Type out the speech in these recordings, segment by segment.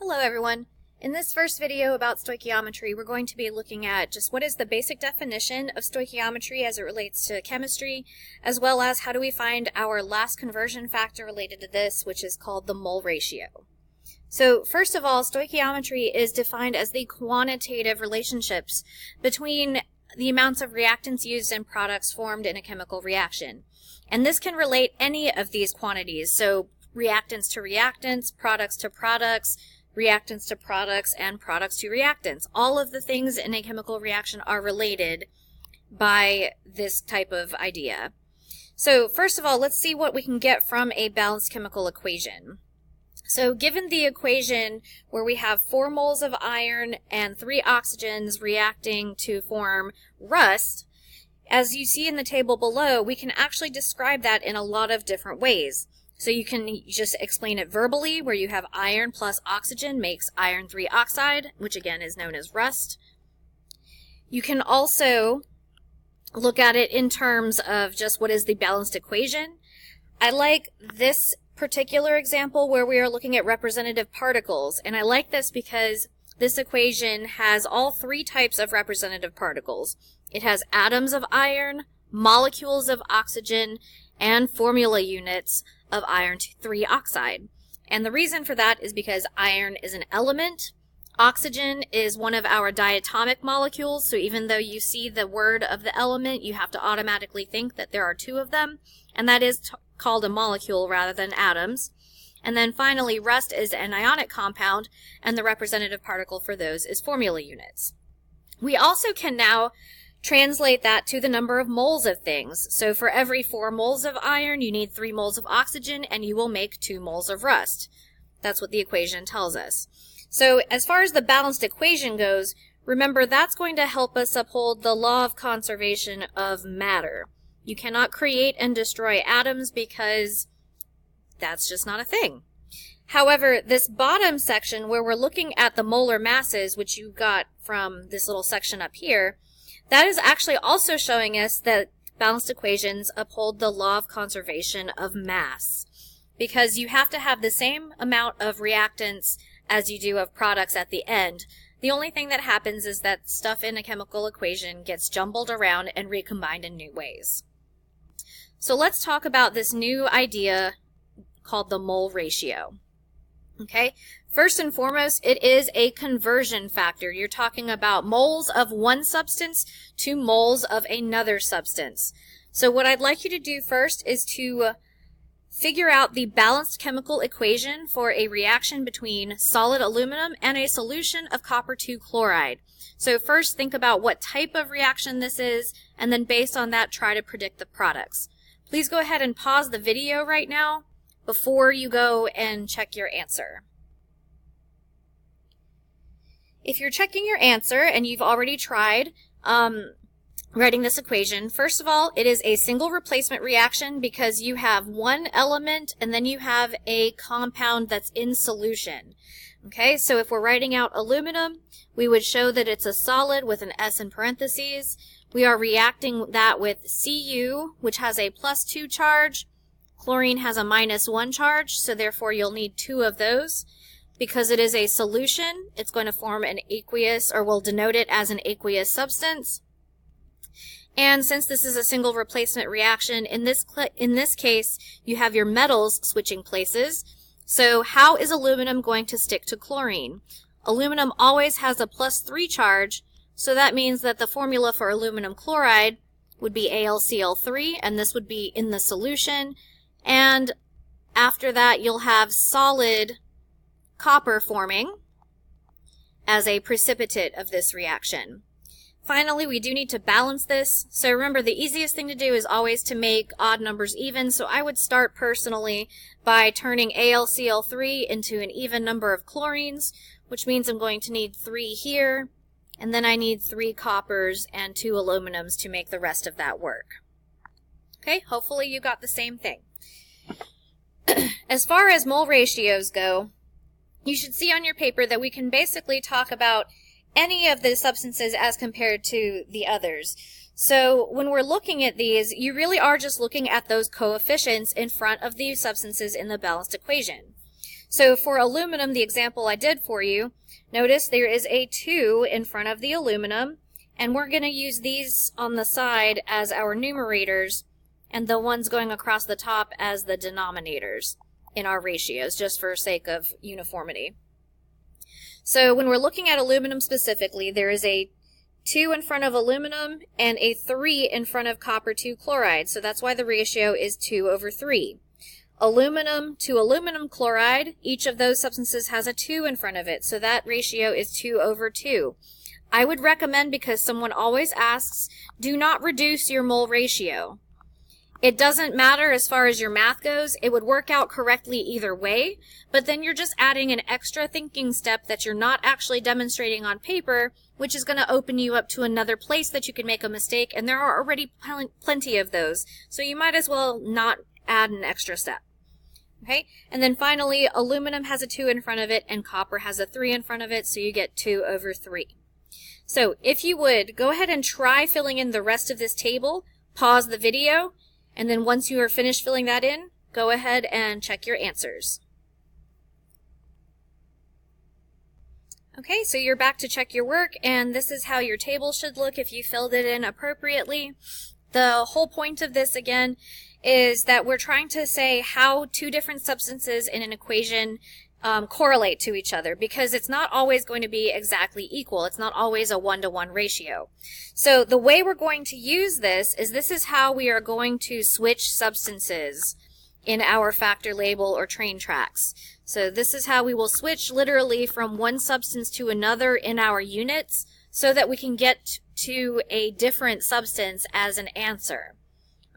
Hello everyone. In this first video about stoichiometry, we're going to be looking at just what is the basic definition of stoichiometry as it relates to chemistry, as well as how do we find our last conversion factor related to this, which is called the mole ratio. So first of all, stoichiometry is defined as the quantitative relationships between the amounts of reactants used in products formed in a chemical reaction. And this can relate any of these quantities, so reactants to reactants, products to products, reactants to products, and products to reactants. All of the things in a chemical reaction are related by this type of idea. So first of all, let's see what we can get from a balanced chemical equation. So given the equation where we have 4 moles of iron and 3 oxygens reacting to form rust, as you see in the table below, we can actually describe that in a lot of different ways. So you can just explain it verbally, where you have iron plus oxygen makes iron 3 oxide, which again is known as rust. You can also look at it in terms of just what is the balanced equation. I like this particular example where we are looking at representative particles, and I like this because this equation has all 3 types of representative particles. It has atoms of iron, molecules of oxygen, and formula units of iron 3 oxide. And the reason for that is because iron is an element, oxygen is one of our diatomic molecules, so even though you see the word of the element, you have to automatically think that there are 2 of them, and that is called a molecule rather than atoms. And then finally, rust is an ionic compound, and the representative particle for those is formula units. We also can now translate that to the number of moles of things. So for every 4 moles of iron, you need 3 moles of oxygen, and you will make 2 moles of rust. That's what the equation tells us. So as far as the balanced equation goes, remember that's going to help us uphold the law of conservation of matter. You cannot create and destroy atoms because that's just not a thing. However, this bottom section where we're looking at the molar masses, which you got from this little section up here, that is actually also showing us that balanced equations uphold the law of conservation of mass, because you have to have the same amount of reactants as you do of products at the end. The only thing that happens is that stuff in a chemical equation gets jumbled around and recombined in new ways. So let's talk about this new idea called the mole ratio. Okay, first and foremost, it is a conversion factor. You're talking about moles of one substance to moles of another substance. So what I'd like you to do first is to figure out the balanced chemical equation for a reaction between solid aluminum and a solution of copper 2 chloride. So first think about what type of reaction this is, and then based on that try to predict the products. Please go ahead and pause the video right now before you go and check your answer. If you're checking your answer and you've already tried writing this equation, first of all, it is a single replacement reaction because you have one element and then you have a compound that's in solution. Okay, so if we're writing out aluminum, we would show that it's a solid with an S in parentheses. We are reacting that with Cu, which has a +2 charge. Chlorine has a -1 charge, so therefore you'll need 2 of those. Because it is a solution, it's going to form an aqueous, or we'll denote it as an aqueous substance. And since this is a single replacement reaction, in this case, you have your metals switching places. So how is aluminum going to stick to chlorine? Aluminum always has a +3 charge, so that means that the formula for aluminum chloride would be AlCl3, and this would be in the solution. And after that, you'll have solid copper forming as a precipitate of this reaction. Finally, we do need to balance this. So remember, the easiest thing to do is always to make odd numbers even. So I would start personally by turning AlCl3 into an even number of chlorines, which means I'm going to need 3 here, and then I need 3 coppers and 2 aluminums to make the rest of that work. Okay, hopefully you got the same thing. As far as mole ratios go, you should see on your paper that we can basically talk about any of the substances as compared to the others. So when we're looking at these, you really are just looking at those coefficients in front of the substances in the balanced equation. So for aluminum, the example I did for you, notice there is a 2 in front of the aluminum, and we're going to use these on the side as our numerators and the ones going across the top as the denominators in our ratios, just for sake of uniformity. So when we're looking at aluminum specifically, there is a 2 in front of aluminum and a 3 in front of copper 2 chloride. So that's why the ratio is 2/3. Aluminum to aluminum chloride, each of those substances has a 2 in front of it. So that ratio is 2/2. I would recommend, because someone always asks, do not reduce your mole ratio. It doesn't matter as far as your math goes. It would work out correctly either way, but then you're just adding an extra thinking step that you're not actually demonstrating on paper, which is going to open you up to another place that you can make a mistake, and there are already plenty of those. So you might as well not add an extra step. Okay, and then finally, aluminum has a 2 in front of it and copper has a 3 in front of it, so you get 2/3. So if you would, go ahead and try filling in the rest of this table, pause the video, and then once you are finished filling that in, go ahead and check your answers. Okay, so you're back to check your work, and this is how your table should look if you filled it in appropriately. The whole point of this, again, is that we're trying to say how two different substances in an equation correlate to each other, because it's not always going to be exactly equal. It's not always a 1-to-1 ratio. So the way we're going to use this is how we are going to switch substances in our factor label or train tracks. So this is how we will switch literally from one substance to another in our units so that we can get to a different substance as an answer.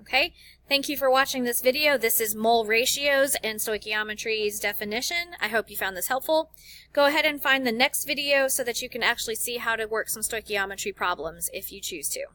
Okay? Thank you for watching this video. This is mole ratios and stoichiometry's definition. I hope you found this helpful. Go ahead and find the next video so that you can actually see how to work some stoichiometry problems if you choose to.